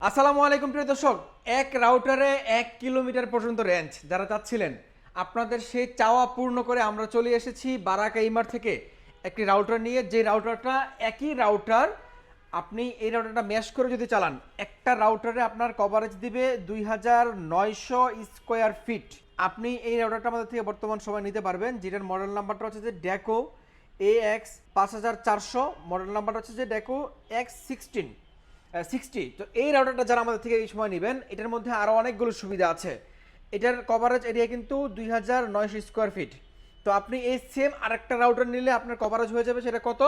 আসসালামু আলাইকুম প্রিয় দর্শক। এক রাউটারে 1 কিলোমিটার পর্যন্ত রেঞ্জ যারা চাচ্ছিলেন, আপনাদের সেই চাওয়া পূর্ণ করে আমরা চলে এসেছি বারাকা ইমার থেকে একটি রাউটার নিয়ে। যে রাউটারটা একই রাউটার, আপনি এই রাউটারটা ম্যাশ করে যদি চালান, একটা রাউটারে আপনার কভারেজ দিবে 2900 স্কোয়ার ফিট। আপনি এই রাউটারটা আমাদের থেকে বর্তমান সময় নিতে পারবেন, যেটার মডেল নাম্বারটা হচ্ছে যে ডেকো AX5400, মডেল নাম্বারটা হচ্ছে যে ডেকো X60। তো এই রাউটারটা যারা আমাদের থেকে এই সময় নেবেন, এটার মধ্যে আরও অনেকগুলো সুবিধা আছে। এটার কভারেজ এরিয়া কিন্তু 2900 স্কোয়ার ফিট। তো আপনি এই সেম আরেকটা রাউটার নিলে আপনার কভারেজ হয়ে যাবে সেটা কত,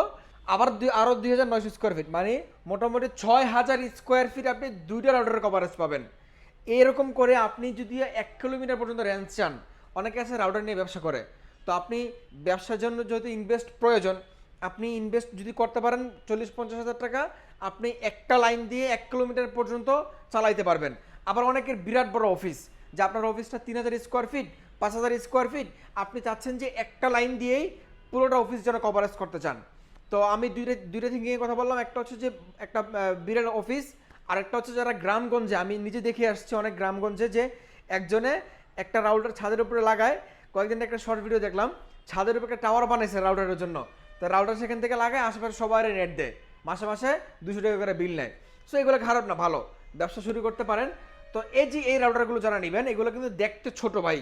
আবার আরও 2900 স্কোয়ার ফিট, মানে মোটামুটি 6000 স্কোয়ার ফিট আপনি দুইটা রাউটারের কভারেজ পাবেন। এরকম করে আপনি যদি 1 কিলোমিটার পর্যন্ত রেঞ্জ চান, অনেকে আছে রাউটার নিয়ে ব্যবসা করে, তো আপনি ব্যবসার জন্য যেহেতু ইনভেস্ট প্রয়োজন, আপনি ইনভেস্ট যদি করতে পারেন 40-50 হাজার টাকা, আপনি একটা লাইন দিয়ে 1 কিলোমিটার পর্যন্ত চালাইতে পারবেন। আবার অনেকের বিরাট বড় অফিস, যে আপনার অফিসটা 3000 স্কোয়ার ফিট, 5000 স্কোয়ার ফিট, আপনি চাচ্ছেন যে একটা লাইন দিয়েই পুরোটা অফিস যেন কভারেজ করতে চান। তো আমি দুইটা থিঙ্কিং কথা বললাম, একটা হচ্ছে যে একটা বিরাট অফিস, আর একটা হচ্ছে যারা গ্রামগঞ্জে, আমি নিজে দেখে আসছি অনেক গ্রামগঞ্জে, যে একজনে একটা রাউটার ছাদের উপরে লাগায়। কয়েকদিন একটা শর্ট ভিডিও দেখলাম, ছাদের উপরে একটা টাওয়ার বানাইছে রাউটারের জন্য। তো রাউটার সেখান থেকে লাগায়, আশেপাশে সবাই নেট দেয়, মাসে মাসে 200 টাকা করে বিল নেয়। সো এগুলো খারাপ না, ভালো, ব্যবসা শুরু করতে পারেন। তো এই যে এই রাউটারগুলো যারা নেবেন, এগুলো কিন্তু দেখতে ছোট ভাই,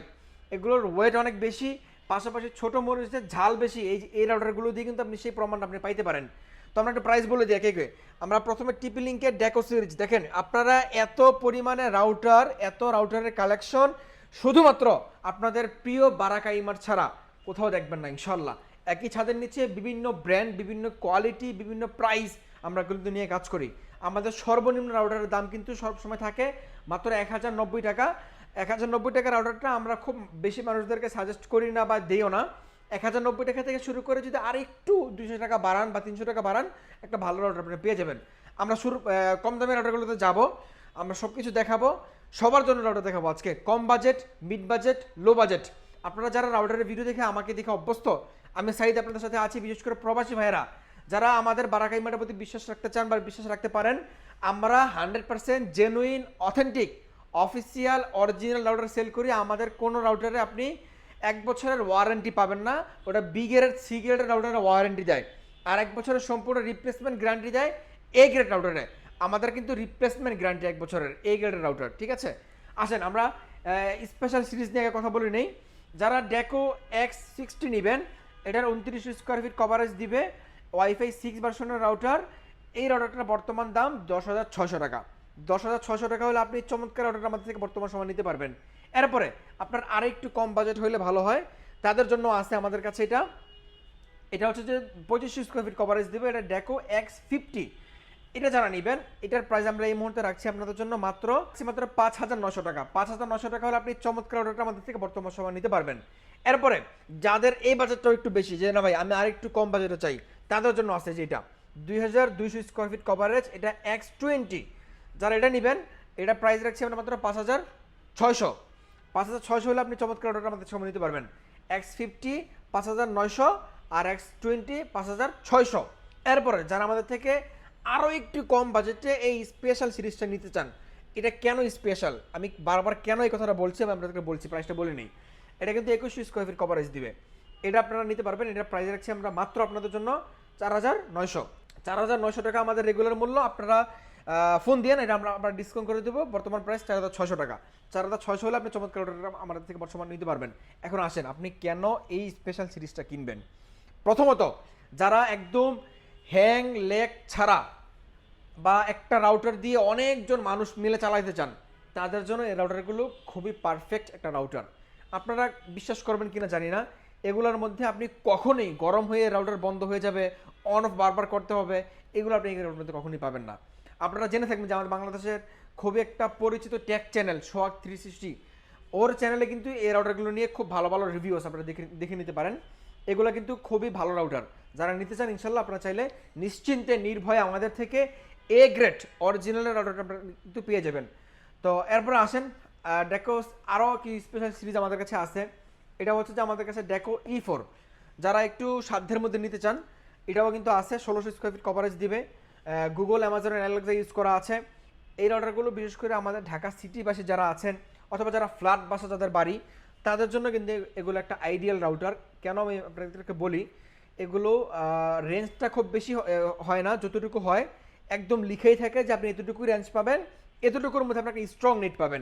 এগুলোর ওয়েট অনেক বেশি, পাশাপাশি ছোট মরিচের ঝাল বেশি। এই রাউটারগুলো দিয়ে কিন্তু আপনি সেই প্রমাণটা আপনি পাইতে পারেন। তো আমরা একটা প্রাইস বলে দিই কে আমরা প্রথমে টিপি লিঙ্কের ডেকো সিরিজ দেখেন। আপনারা এত পরিমাণে রাউটার, এত রাউটারের কালেকশন শুধুমাত্র আপনাদের প্রিয় বারাকা ইমার ছাড়া কোথাও দেখবেন না ইনশাল্লাহ। একই ছাদের নিচে বিভিন্ন ব্র্যান্ড, বিভিন্ন কোয়ালিটি, বিভিন্ন প্রাইস আমরা কিন্তু নিয়ে কাজ করি। আমাদের সর্বনিম্ন রাউটারের দাম কিন্তু সবসময় থাকে মাত্র 1090 টাকা। 1090 টাকার রাউটারটা আমরা খুব বেশি মানুষদেরকে সাজেস্ট করি না বা দিও না। 1090 টাকা থেকে শুরু করে যদি আর একটু 200 টাকা বাড়ান বা 300 টাকা বাড়ান, একটা ভালো রাউটার আপনি পেয়ে যাবেন। আমরা কম দামি রাউটারগুলোতে যাব, আমরা সব কিছু দেখাবো, সবার জন্য রাউটার দেখাবো আজকে। কম budget, mid budget, low budget. আপনারা যারা রাউটারের ভিডিও দেখে আমাকে দেখে অভ্যস্ত, আমি সাইদ আপনাদের সাথে আছি, বিশেষ করে প্রবাসী ভাইয়েরা যারা আমাদের বারাকা ইমারের প্রতি বিশ্বাস রাখতে চান বা বিশ্বাস রাখতে পারেন। আমরা 100% genuine, authentic, official, original router sell করি। আমাদের কোনো রাউটারে আপনি 1 বছরের ওয়ারেন্টি পাবেন না, ওটা বি গ্রেড, সি গ্রেডের রাউটারে ওয়ারেন্টি দেয়, আর 1 বছরের সম্পূর্ণ রিপ্লেসমেন্ট গ্যারান্টি দেয় এ গ্রেড রাউটারে। আমাদের কিন্তু রিপ্লেসমেন্ট গ্যারান্টি 1 বছরের এ গ্রেডের রাউটার, ঠিক আছে। আসেন আমরা স্পেশাল সিরিজ নিয়ে কথা বলি নেই। যারা ডেকো X60 নেবেন, এটার 29 স্কোয়ার ফিট কভারেজ দিবে, ওয়াইফাই 6 ভার্সনের রাউটার। এই রাউটারটার বর্তমান দাম 10,600 টাকা। 10,600 টাকা হলে আপনি চমৎকার রাউটার আমাদের থেকে বর্তমান সময় নিতে পারবেন। এরপরে আপনার আরও একটু কম বাজেট হলে ভালো হয়, তাদের জন্য আছে আমাদের কাছে এটা। এটা হচ্ছে যে 25 স্কোয়ার ফিট কভারেজ দেবে, এটা ডেকো X50। এটা যারা নেবেন, এটার প্রাইস আমরা এই মুহূর্তে রাখছি আপনাদের জন্য মাত্র 5,900 টাকা। 5,900 টাকা হলে আপনি চমৎকার অর্ডারটা আমাদের থেকে বর্তমান সময় নিতে পারবেন। এরপরে যাদের এই বাজেটটাও একটু বেশি, যে না ভাই আমি আর একটু কম বাজেটে চাই, তাদের জন্য আছে যে এটা 2200 স্কোয়ার ফিট কভারেজ, এটা X20। যারা এটা নেবেন, এটা প্রাইস রাখছি আমরা মাত্র 5,600। 5,600 হলে আপনি চমৎকার অর্ডারটা আমাদের সময় নিতে পারবেন। X50 5,900 আর X20 5,600। এরপরে যারা আমাদের থেকে আরও একটু কম বাজেটে এই স্পেশাল সিরিজটা নিতে চান, এটা কেন স্পেশাল, আমি বারবার কেন এই কথাটা বলছি, আমি আপনাদেরকে বলছি, প্রাইসটা বলে নিই। এটা কিন্তু 21 স্কোয়ার ফিট কভারেজ দিবে, এটা আপনারা নিতে পারবেন। এটা প্রাইস রাখছি আমরা মাত্র আপনাদের জন্য 4,900। 4,900 টাকা আমাদের রেগুলার মূল্য। আপনারা ফোন দিয়ে এটা আমরা ডিসকাউন্ট করে দেবো, বর্তমান প্রাইস 4,600 টাকা। 4,600 হলে আপনি চমৎকার অর্ডার আমাদের থেকে বর্তমান নিতে পারবেন। এখন আসেন আপনি কেন এই স্পেশাল সিরিজটা কিনবেন। প্রথমত, যারা একদম হ্যাং লেগ ছাড়া বা একটা রাউটার দিয়ে অনেকজন মানুষ মিলে চালাইতে চান, তাদের জন্য এই রাউটারগুলো খুবই পারফেক্ট একটা রাউটার। আপনারা বিশ্বাস করবেন কিনা জানি না, এগুলোর মধ্যে আপনি কখনোই গরম হয়ে রাউটার বন্ধ হয়ে যাবে, অন অফ বারবার করতে হবে, এগুলো আপনি এই রাউটার মধ্যে কখনোই পাবেন না। আপনারা জেনে থাকবেন যে আমাদের বাংলাদেশের খুবই একটা পরিচিত টেক চ্যানেল সোহাগ 360, ওর চ্যানেলে কিন্তু এই রাউটারগুলো নিয়ে খুব ভালো ভালো রিভিউস আপনারা দেখে নিতে পারেন। এগুলো কিন্তু খুবই ভালো রাউটার, যারা নিতে চান ইনশাল্লাহ আপনারা চাইলে নিশ্চিন্তে নির্ভয়ে আমাদের থেকে এ গ্রেড অরিজিনালের রাউটারটা আপনারা কিন্তু পেয়ে যাবেন। তো এরপরে আসেন ডেকো আরও কি স্পেশাল সিরিজ আমাদের কাছে আছে। এটা হচ্ছে যে আমাদের কাছে ডেকো E4, যারা একটু সাধ্যের মধ্যে নিতে চান, এটাও কিন্তু আছে। 1600 স্কোয়ার ফিট কভারেজ দিবে, গুগল, অ্যামাজন, অ্যালেক্সা ইউজ করা আছে। এই রাউটারগুলো বিশেষ করে আমাদের ঢাকা সিটি বাসী যারা আছেন অথবা যারা ফ্ল্যাট বাসা যাদের বাড়ি তাদের জন্য কিন্তু এগুলো একটা আইডিয়াল রাউটার। কেন আমি আপনাদেরকে বলি, এগুলো রেঞ্জটা খুব বেশি হয় না, যতটুকু হয় একদম লিখেই থাকে যে আপনি এতটুকু রেঞ্জ পাবেন, এতটুকুর মধ্যে আপনাকে স্ট্রং নেট পাবেন।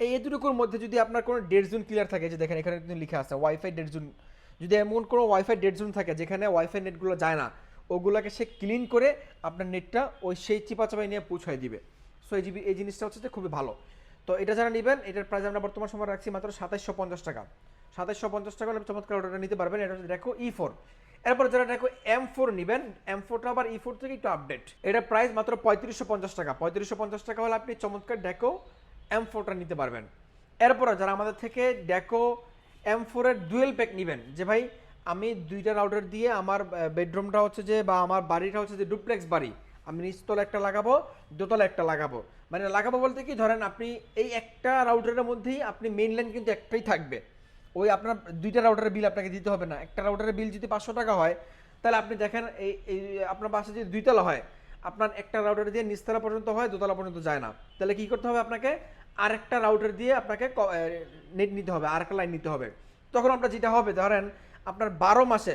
এই এতটুকুর মধ্যে যদি আপনার কোনো ডেড জোন ক্লিয়ার থাকে, যে দেখেন এখানে কিন্তু লিখে আছে ওয়াইফাই ডেড জোন, যদি এমন কোনো ওয়াইফাই ডেড জোন থাকে যেখানে ওয়াইফাই নেটগুলো যায় না, ওগুলোকে সে ক্লিন করে আপনার নেটটা ওই সেই চিপাচাপাই নিয়ে পৌঁছায় দিবে। সো এই জিনিসটা হচ্ছে যে খুবই ভালো। তো এটা যারা নেবেন, এটার প্রাইস আমরা বর্তমান সময় রাখছি মাত্র 2750 টাকা। 2750 টাকা হলে চমৎকার অর্ডারটা নিতে পারবেন। এটা হচ্ছে দেখো E4। এরপর যারা দেখো M4 নেবেন, M4টা আবার E4 থেকে একটু আপডেট। এটা প্রাইস মাত্র 3550 টাকা। 3550 টাকা হলে আপনি চমৎকার ডেকো M4টা নিতে পারবেন। এরপর যারা আমাদের থেকে ডেকো M4 এর ডুয়েল প্যাক নেবেন, যে ভাই আমি দুইটা রাউটার দিয়ে আমার বেডরুমটা হচ্ছে যে বা আমার বাড়িটা হচ্ছে যে ডুপ্লেক্স বাড়ি, আমি নিচতলা একটা লাগাবো, দোতলা একটা লাগাবো, মানে লাগাবো বলতে কি ধরেন আপনি এই একটা রাউটারের মধ্যেই আপনি মেইন লাইন কিন্তু একটাই থাকবে, ওই আপনার দুইটা রাউটারের বিল আপনাকে দিতে হবে না। একটা রাউটারের বিল যদি 500 টাকা হয়, তাহলে আপনি দেখেন এই আপনার বাসা যদি দুইতলা হয়, আপনার একটা রাউটার দিয়ে নিচতলা পর্যন্ত হয়, দোতলা পর্যন্ত যায় না, তাহলে কি করতে হবে আপনাকে আরেকটা রাউটার দিয়ে আপনাকে নেট নিতে হবে, আরেকটা লাইন নিতে হবে। তখন আপনার যেটা হবে ধরেন আপনার 12 মাসে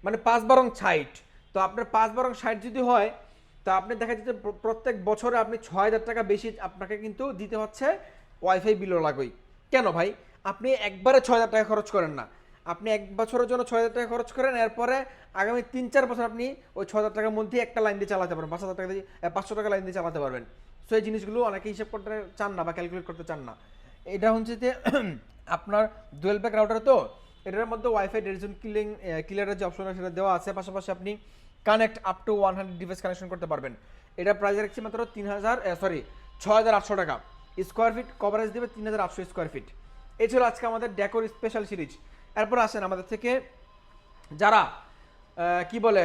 মানে 5×12 = 60, তো আপনার 5×12 = 60 যদি হয়, তো আপনি দেখা যাচ্ছে প্রত্যেক বছরে আপনি 6000 টাকা বেশি আপনাকে কিন্তু দিতে হচ্ছে ওয়াইফাই বিলও লাগবেই। কেন ভাই? আপনি একবারে 6000 টাকা খরচ করেন না, আপনি এক বছরের জন্য 6000 টাকা খরচ করেন, এরপরে আগামী 3-4 বছর আপনি ওই 6000 টাকার মধ্যে একটা লাইন দিয়ে চালাতে পারবেন, 5000 টাকা দিয়ে 500 টাকা লাইন দিয়ে চালাতে পারবেন। সো এই জিনিসগুলো অনেকে হিসাব করতে চান না বা ক্যালকুলেট করতে চান না। এটা হচ্ছে যে আপনার ডুয়েল প্যাক রাউটার, তো এটার মধ্যে ওয়াইফাই ডেরিজন ক্লিয়ারের যে অপশন সেটা দেওয়া আছে, পাশাপাশি আপনি connect up to 100 device connection করতে পারবেন। এটা প্রাইস রাখছি মাত্র 6800 টাকা। স্কোয়ার ফিট কভারেজ দেবে 3800 স্কোয়ার ফিট। এই ছিল আজকে আমাদের ডেকোর স্পেশাল সিরিজ। এরপর আসেন আমাদের থেকে যারা কি বলে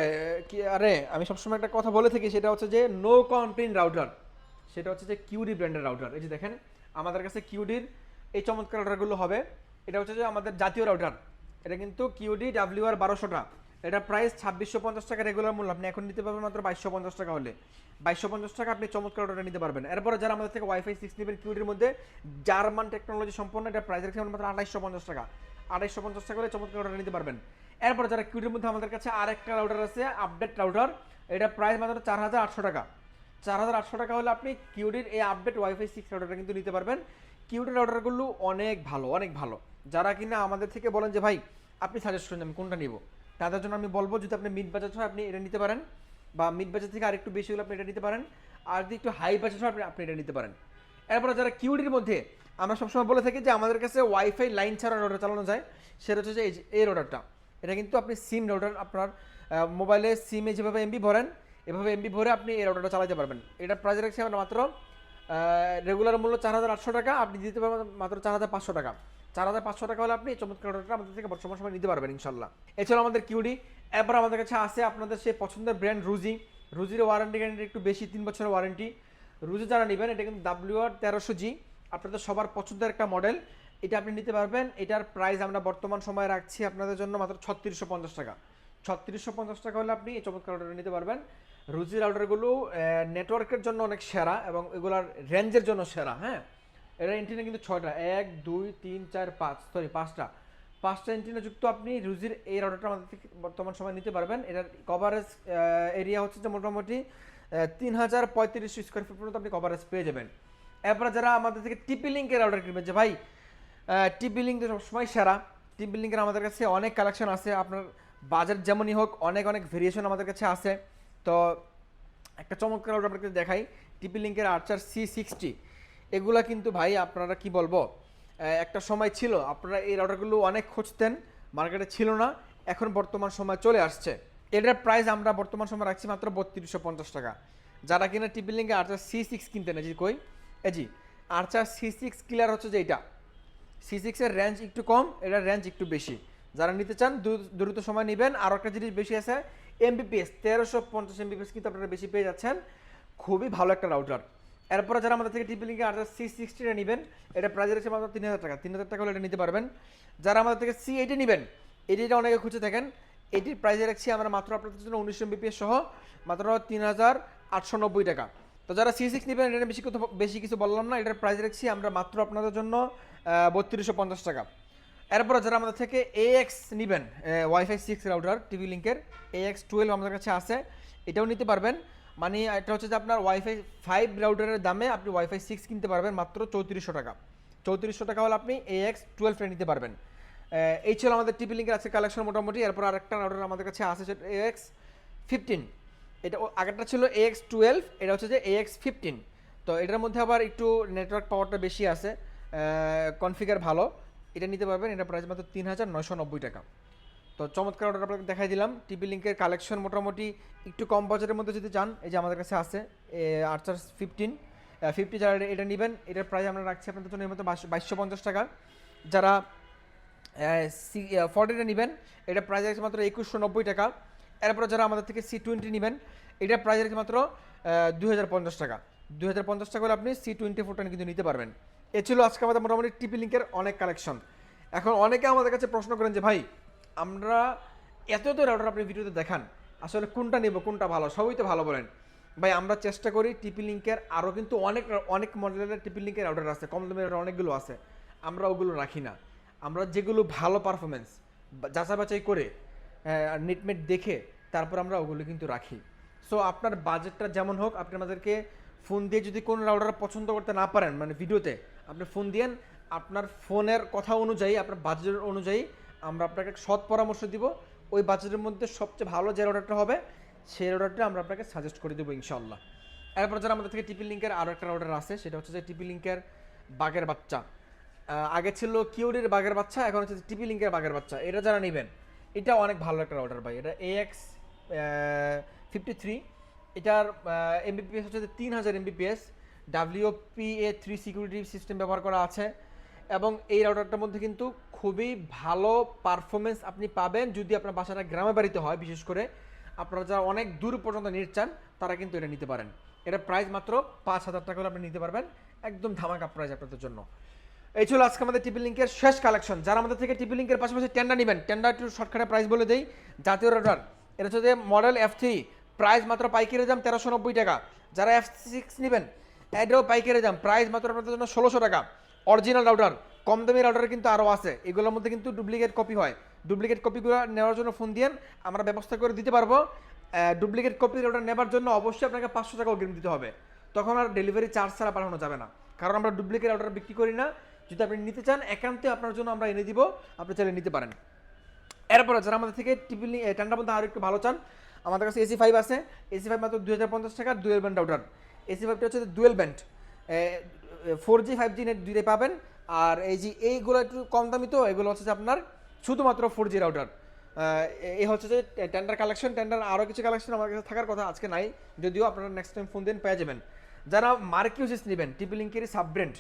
কি আরে আমি সবসময় একটা কথা বলে থাকি, সেটা হচ্ছে যে নো কমপ্লেইন রাউটার, সেটা হচ্ছে যে কিউডি ব্র্যান্ডের রাউটার। এই যে দেখেন আমাদের কাছে কিউডির এই চমৎকার রাউটারগুলো হবে। এটা হচ্ছে যে আমাদের জাতীয় রাউটার, এটা কিন্তু কিউডি WR 1200টা। এটা প্রাইস 2650 টাকা রেগুলার মূল্য, আপনি এখন নিতে পারবেন মাত্র 2250 টাকা হলে। 2250 টাকা আপনি চমৎকার রাউটারটা নিতে পারবেন। এরপরে যারা আমাদের থেকে ওয়াইফাই 6 নেবেন কিউডির মধ্যে জার্মান টেকনোলজি সম্পন্ন, এটা প্রাইস রাখছি মাত্র 2850 টাকা। 2850 টাকা হলে চমৎকার রাউটার নিতে পারবেন। এরপর যারা কিউডির মধ্যে আমাদের কাছে আরেকটা রাউটার আছে আপডেট রাউটার, এটা প্রাইস মাত্র 4800 টাকা। 4800 টাকা হলে আপনি কিউডির এই আপডেট ওয়াইফাই 6 রাউটারটা কিন্তু নিতে পারবেন। কিউডির রাউটারগুলো অনেক ভালো, অনেক ভালো। যারা কিনা আমাদের থেকে বলেন যে ভাই আপনি সাজেস্ট করেন আমি কোনটা নিব, তাদের জন্য আমি বলবো যদি আপনি মিড বাজেট হয় আপনি এটা নিতে পারেন, বা মিড বাজেট থেকে আরেকটু বেশি হলে আপনি এটা নিতে পারেন, আর যদি একটু হাই বাজেট হয় আপনি এটা নিতে পারেন। এরপরে যারা কিউডির মধ্যে আমরা সবসময় বলে থাকি যে আমাদের কাছে ওয়াইফাই লাইন ছাড়া রাউটার চালানো যায়, সেটা হচ্ছে যে এই রাউটারটা। এটা কিন্তু আপনি সিম রাউটার, আপনার মোবাইলে সিমে যেভাবে এমবি ভরেন এভাবে এমবি ভরে আপনি এই রাউটারটা চালাতে পারবেন। এটা প্রাইস রাখছি আমরা মাত্র রেগুলার মূল্য 4800 টাকা, আপনি দিতে পারবেন মাত্র 4500 টাকা। 4500 টাকা হলে আপনি এই চমৎকার রাউটারটা আমাদের থেকে বর্তমান সময় নিতে পারবেন ইনশাল্লাহ। এছাড়া আমাদের কিউডি, এরপর আমাদের কাছে আছে আপনাদের সেই পছন্দের ব্র্যান্ড রুজি। রুজির ওয়ারেন্টি গ্যারেন্টি একটু বেশি, 3 বছরের ওয়ারেন্টি। রুজি যারা নেবেন, এটা কিন্তু WR 1300G, আপনাদের সবার পছন্দের একটা মডেল, এটা আপনি নিতে পারবেন। এটার প্রাইস আমরা বর্তমান সময়ে রাখছি আপনাদের জন্য মাত্র 3650 টাকা। 3650 টাকা হলে আপনি এই চমৎকার রাউটারটা নিতে পারবেন। রুজি রাউটারগুলো নেটওয়ার্কের জন্য অনেক সেরা এবং এগুলার রেঞ্জের জন্য সেরা। হ্যাঁ, এটা এন্টিনা কিন্তু 6টা, 1 2 3 4 5 সরি 5টা এন্টিনা যুক্ত আপনি রুজির এই রাউটারটা আমাদের থেকে বর্তমান সময় নিতে পারবেন। এটার কভারেজ এরিয়া হচ্ছে যে মোটামুটি 3035 স্কোয়ার ফিট পর্যন্ত আপনি কভারেজ পেয়ে যাবেন। এরপরে যারা আমাদের থেকে টিপি লিঙ্কের রাউটার কিনবেন, যে ভাই টিপি লিঙ্ক সবসময় সেরা, টিপি লিঙ্কের আমাদের কাছে অনেক কালেকশন আছে, আপনার বাজেট যেমনই হোক অনেক ভেরিয়েশন আমাদের কাছে আছে। তো একটা চমৎকার রাউটার আপনাকে দেখাই, টিপি লিঙ্কের আর্চার C60। এগুলা কিন্তু ভাই আপনারা কি বলবো, একটা সময় ছিল আপনারা এই রাউটারগুলো অনেক খুঁজতেন, মার্কেটে ছিল না, এখন বর্তমান সময় চলে আসছে। এটার প্রাইস আমরা বর্তমান সময় রাখছি মাত্র 3250 টাকা। যারা কিনা টিপি লিঙ্কে আর্চার C6 কিনতেন, জি কই জি আর্চার C6 ক্লিয়ার হচ্ছে যে এটা C6 এর রেঞ্জ একটু কম, এটার রেঞ্জ একটু বেশি। যারা নিতে চান দ্রুত সময় নেবেন। আর একটা জিনিস বেশি আছে, MBPS 1350 MBPS কিন্তু আপনারা বেশি পেয়ে যাচ্ছেন, খুবই ভালো একটা রাউটার। এরপরে যারা আমাদের থেকে টিপি লিঙ্কে আর্চার C60 নেবেন, এটা প্রাইস রাখছে মাত্র 3000 টাকা। 3000 টাকা হলে এটা নিতে পারবেন। যারা আমাদের থেকে C80 নেবেন, এটিটা অনেকে খুঁজে থাকেন, এটির প্রাইসে রাখছি আমরা মাত্র আপনাদের জন্য 1900 MBPS সহ মাত্র 3890 টাকা। তো যারা C6 নেবেন এটা বেশি কিছু বললাম না, এটার প্রাইস রাখছি আমরা মাত্র আপনাদের জন্য 3250 টাকা। এরপরে যারা আমাদের থেকে AX নেবেন ওয়াইফাই 6 রাউটার টিভি লিঙ্কের AX12 আমাদের কাছে আছে, এটাও নিতে পারবেন। মানে এটা হচ্ছে যে আপনার ওয়াইফাই 5 রাউটারের দামে আপনি ওয়াইফাই 6 কিনতে পারবেন মাত্র 3400 টাকা। 3400 টাকা হলে আপনি AX12 নিতে পারবেন। এই ছিল আমাদের টিভি লিঙ্কের আছে কালেকশন মোটামুটি। এরপর আরেকটা রাউটার আমাদের কাছে আছে সেটা AX15, এটা আগেরটা ছিল AX12, এটা হচ্ছে যে AX15। তো এটার মধ্যে আবার একটু নেটওয়ার্ক পাওয়ারটা বেশি আছে, কনফিগার ভালো, এটা নিতে পারবেন। এটা প্রাইস মাত্র 3990 টাকা। তো চমৎকার অর্ডার আপনাকে দেখাই দিলাম। টিভি লিঙ্কের কালেকশন মোটামুটি একটু কম বাজেটের মধ্যে যদি চান, এই যে আমাদের কাছে আছে আর্চার 50 যারা এটা নেবেন, এটার প্রাইস আমরা রাখছি আপনাদের জন্য এর মধ্যে 2250 টাকা। যারা 40টা নেবেন, এটা প্রাইস রাখছে মাত্র 2190 টাকা। এরপরে যারা আমাদের থেকে C20 নেবেন, এটার প্রাইস রাখছে মাত্র 2050 টাকা। 2050 টাকা হলে আপনি C24টা কিন্তু নিতে পারবেন। এ ছিল আজকে আমাদের মোটামুটি টিপি লিঙ্কের অনেক কালেকশন। এখন অনেকে আমাদের কাছে প্রশ্ন করেন যে ভাই আমরা এত রাউটার আপনি ভিডিওতে দেখান, আসলে কোনটা নেব, কোনটা ভালো, সবই তো ভালো বলেন। ভাই আমরা চেষ্টা করি টিপি লিঙ্কের আরও কিন্তু অনেক মডেলের টিপি লিঙ্কের রাউটার আছে, কম দামের রাউটার অনেকগুলো আছে, আমরা ওগুলো রাখি না। আমরা যেগুলো ভালো পারফরমেন্স যাচাই বাছাই করে নেটমেট দেখে তারপর আমরা ওগুলো কিন্তু রাখি। সো আপনার বাজেটটা যেমন হোক, আপনি আমাদেরকে ফোন দিয়ে যদি কোনো রাউটার পছন্দ করতে না পারেন, মানে ভিডিওতে আপনি ফোন দিয়েন, আপনার ফোনের কথা অনুযায়ী আপনার বাজেট অনুযায়ী আমরা আপনাকে সৎ পরামর্শ দিব। ওই বাজেটের মধ্যে সবচেয়ে ভালো যে রাউটারটা হবে সেই রাউটারটা আমরা আপনাকে সাজেস্ট করে দেবো ইনশাল্লাহ। এরপর যারা আমাদের থেকে টিপি লিঙ্কের আরও একটা রাউটার আছে, সেটা হচ্ছে যে টিপি লিঙ্কের বাঘের বাচ্চা। আগে ছিল কিউডির বাঘের বাচ্চা, এখন হচ্ছে টিপি লিঙ্কের বাঘের বাচ্চা। এটা যারা নেবেন, এটা অনেক ভালো একটা রাউটার ভাই। এটা AX53, এটার এমবিপিএস হচ্ছে 3000 এমবিপিএস, WPA3 সিকিউরিটি সিস্টেম ব্যবহার করা আছে। এবং এই রাউটারটার মধ্যে কিন্তু খুবই ভালো পারফরমেন্স আপনি পাবেন যদি আপনার বাসাটা গ্রামে বাড়িতে হয়। বিশেষ করে আপনারা যারা অনেক দূর পর্যন্ত নেট চান তারা কিন্তু এটা নিতে পারেন। এটার প্রাইস মাত্র 5000 টাকা হলে আপনি নিতে পারবেন, একদম ধামাকা প্রাইস আপনাদের জন্য। এই ছিল আজকে আমাদের টিপি লিঙ্কের শেষ কালেকশন। যারা আমাদের থেকে টিপি লিঙ্কের পাশাপাশি টেন্ডার নেবেন, টেন্ডার একটু শর্টকাটে প্রাইস বলে দেই। জাতীয় রাউটার, এটা হচ্ছে যে মডেল F3, প্রাইস মাত্র পাইকারি দাম 1390 টাকা। যারা F6 নেবেন, এটাও পাইকারি দাম, প্রাইস মাত্র আপনাদের জন্য 1600 টাকা। অরিজিনাল রাউটার, কম দামি রাউটার কিন্তু আরও আছে, এগুলোর মধ্যে কিন্তু ডুপ্লিকেট কপি হয়। ডুপ্লিকেট কপিগুলো নেওয়ার জন্য ফোন দিয়েন, আমরা ব্যবস্থা করে দিতে পারবো। ডুপ্লিকেট কপি রাউটার নেবার জন্য অবশ্যই আপনাকে 500 টাকা অগ্রিম দিতে হবে, তখন আর ডেলিভারি চার্জ ছাড়া পাঠানো যাবে না, কারণ আমরা ডুপ্লিকেট রাউটার বিক্রি করি না। যদি আপনি নিতে চান একান্তে আপনার জন্য আমরা এনে দিব, আপনি চাইলে নিতে পারেন। এরপরে যারা আমাদের থেকে টিপি টেন্ডার মধ্যে আরও একটু ভালো চান, আমাদের কাছে AC5 আছে। AC5 মাত্র 2050 টাকা, ডুয়েল ব্যান্ড রাউটার। AC5টা হচ্ছে dual band, 4G 5G net দুইটাই পাবেন। আর এইগুলো একটু কম দামি, তো এগুলো হচ্ছে যে আপনার শুধুমাত্র 4G রাউটার। এই হচ্ছে যে টেন্ডার কালেকশন। টেন্ডার আরও কিছু কালেকশন আমার কাছে থাকার কথা, আজকে নাই, যদিও আপনারা নেক্সট টাইম ফোন দিন পেয়ে যাবেন। যারা মার্কিউসিস নেবেন, টিপি লিঙ্কেরই সাব ব্র্যান্ড,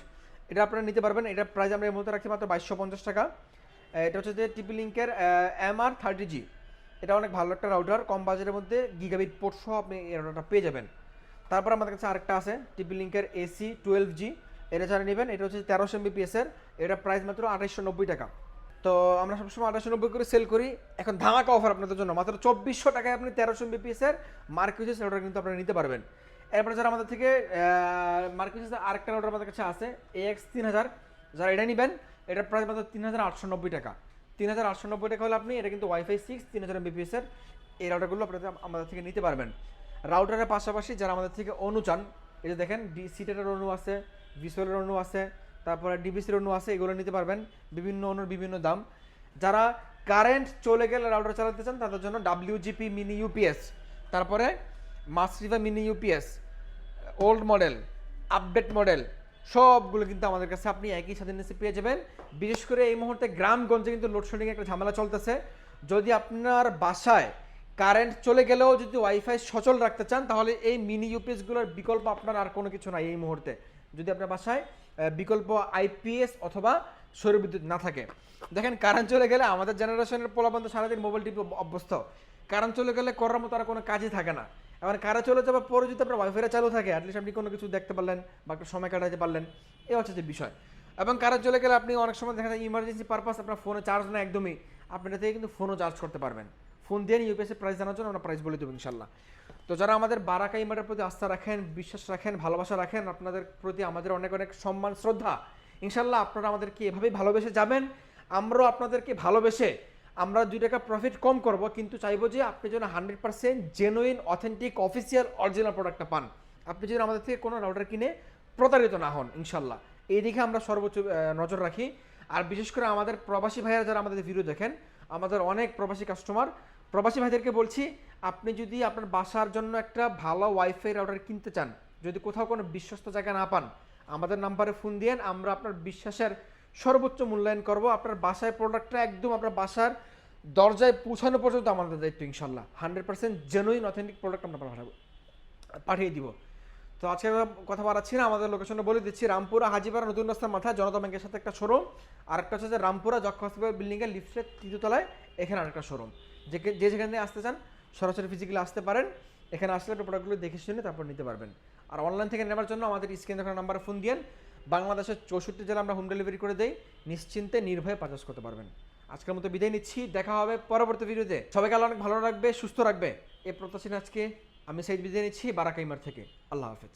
এটা আপনারা নিতে পারবেন। এটার প্রাইস আমরা এই মুহূর্তে রাখছি মাত্র 2250 টাকা। এটা হচ্ছে যে টিপি লিঙ্কের MR30G, এটা অনেক ভালো একটা রাউটার, কম বাজেটের মধ্যে গিগাবিট পোর্ট সহ আপনি এই রাউটারটা পেয়ে যাবেন। তারপর আমাদের কাছে আরেকটা আছে টিপি লিঙ্কের AC12G, এটা যারা নেবেন, এটা হচ্ছে 1300 MBPS-এর, এটা প্রাইস মাত্র 2890 টাকা। তো আমরা সবসময় 2890 করে সেল করি, এখন ধামাকা অফার আপনাদের জন্য মাত্র 2400 টাকায় আপনি 1300 MBPS-এর মার্কিউসিস রাউটার কিন্তু আপনারা নিতে পারবেন। এরপরে যারা আমাদের থেকে মার্কিউসিসের আরেকটা রাউটার আমাদের কাছে আছে AX3000, যারা এটা নেবেন, এটার প্রাইস মাত্র 3890 টাকা। 3890 টাকা হলে আপনি এটা কিন্তু ওয়াইফাই 6 3000 MBPS-এর এই রাউটারগুলো আপনারা আমাদের থেকে নিতে পারবেন। রাউটারের পাশাপাশি যারা আমাদের থেকে অনু চান, এই যে দেখেন সিটের অনু আছে, ভিসুয়ালের অনু আছে, তারপরে ডিবিসির অনু আছে, এগুলো নিতে পারবেন। বিভিন্ন অনুর বিভিন্ন দাম। যারা কারেন্ট চলে গেলে রাউটার চালাতে চান তাদের জন্য WGP মিনি ইউপিএস, তারপরে মাসরিভা mini UPS, old model, update model, সবগুলো কিন্তু আমাদের কাছে আপনি একই সাথে নিচে পেয়ে যাবেন। বিশেষ করে এই মুহূর্তে গ্রামগঞ্জে কিন্তু লোডশেডিং একটা ঝামেলা চলতেছে। যদি আপনার বাসায় কারেন্ট চলে গেলেও যদি ওয়াইফাই সচল রাখতে চান, তাহলে এই মিনি ইউপিএসগুলোর বিকল্প আপনার আর কোনো কিছু নাই এই মুহূর্তে। যদি আপনার বাসায় বিকল্প আইপিএস অথবা সৌর বিদ্যুৎ না থাকে, দেখেন কারেন্ট চলে গেলে আমাদের জেনারেশনের পোলাবন্ধ সারাদিন মোবাইল টিপে অভ্যস্ত, কারেন্ট চলে গেলে করার মতো আর কোনো কাজই থাকে না। এবার কারেন্ট চলে যাওয়ার পরে যদি আপনার ওয়াইফাইটা চালু থাকে, অ্যাটলিস্ট আপনি কোনো কিছু দেখতে পারলেন বা একটু সময় কাটাতে পারলেন, এই হচ্ছে যে বিষয়। এবং কারেন্ট চলে গেলে আপনি অনেক সময় দেখা যায় ইমার্জেন্সি পারপাস আপনার ফোনে চার্জ না একদমই, আপনি এটা থেকে কিন্তু ফোনও চার্জ করতে পারবেন। ফোন দিয়ে ইউপিএসের প্রাইস জানার জন্য আমরা প্রাইস বলে দেবো ইনশাল্লাহ। তো যারা আমাদের বারাকা ইমারের প্রতি আস্থা রাখেন, বিশ্বাস রাখেন, ভালোবাসা রাখেন, আপনাদের প্রতি আমাদের অনেক অনেক সম্মান শ্রদ্ধা। ইনশাল্লাহ আপনারা আমাদেরকে এভাবেই ভালোবেসে যাবেন, আমরাও আপনাদেরকে ভালোবেসে আমরা 2 টাকা প্রফিট কম করব, কিন্তু চাইবো যে আপনি যেন 100% জেনুইন, অথেন্টিক, অফিসিয়াল, অরিজিনাল প্রোডাক্টটা পান। আপনি যেন আমাদের থেকে কোনো রাউটার কিনে প্রতারিত না হন ইনশাল্লাহ। এই দিকে আমরা সর্বোচ্চ নজর রাখি। আর বিশেষ করে আমাদের প্রবাসী ভাইয়েরা যারা আমাদের ভিডিও দেখেন, আমাদের অনেক প্রবাসী কাস্টমার, প্রবাসী ভাইদেরকে বলছি, আপনি যদি আপনার বাসার জন্য একটা ভালো ওয়াইফাই রাউটার কিনতে চান, যদি কোথাও কোনো বিশ্বস্ত জায়গা না পান, আমাদের নাম্বারে ফোন দিয়েন, আমরা আপনার বিশ্বাসের সর্বোচ্চ মূল্যায়ন করব। আপনার বাসায় প্রোডাক্টটা একদম আপনার বাসার দরজায় পৌঁছানো পর্যন্ত আমাদের দায়িত্ব ইনশাল্লাহ। 100% জেনুইন, অথেন্টিক প্রোডাক্ট আমরা পাঠিয়ে দিব। তো আজকে কথা বাড়াচ্ছি না, আমাদের লোকেশনটা বলে দিচ্ছি। রামপুরা হাজিপাড়া নতুন রাস্তার মাথায় জনতা ব্যাংকের সাথে একটা শোরুম, আর একটা হচ্ছে যে রামপুরা যক্ষ হসপিটাল বিল্ডিংয়ের লিফটের 3য় তলায়, এখানে আরেকটা শোরুম। যে যেখান থেকে আসতে চান সরাসরি ফিজিক্যালি আসতে পারেন। এখানে আসলে আপনি প্রোডাক্টগুলো দেখে শুনে তারপর নিতে পারবেন। আর অনলাইন থেকে নেওয়ার জন্য আমাদের স্ক্রিনে দেখানো নাম্বারে ফোন দিয়েন। বাংলাদেশের 64 জেলা আমরা হোম ডেলিভারি করে দেই, নিশ্চিন্তে নির্ভয়ে পারচেজ করতে পারবেন। আজকের মতো বিদায় নিচ্ছি, দেখা হবে পরবর্তী ভিডিওতে। সবাইকে আল্লাহ অনেক ভালো রাখবে, সুস্থ রাখবে, এই প্রত্যাশা আজকে আমি সাইদ বিদায় নিচ্ছি বারাকা ইমার থেকে। আল্লাহ হাফেজ।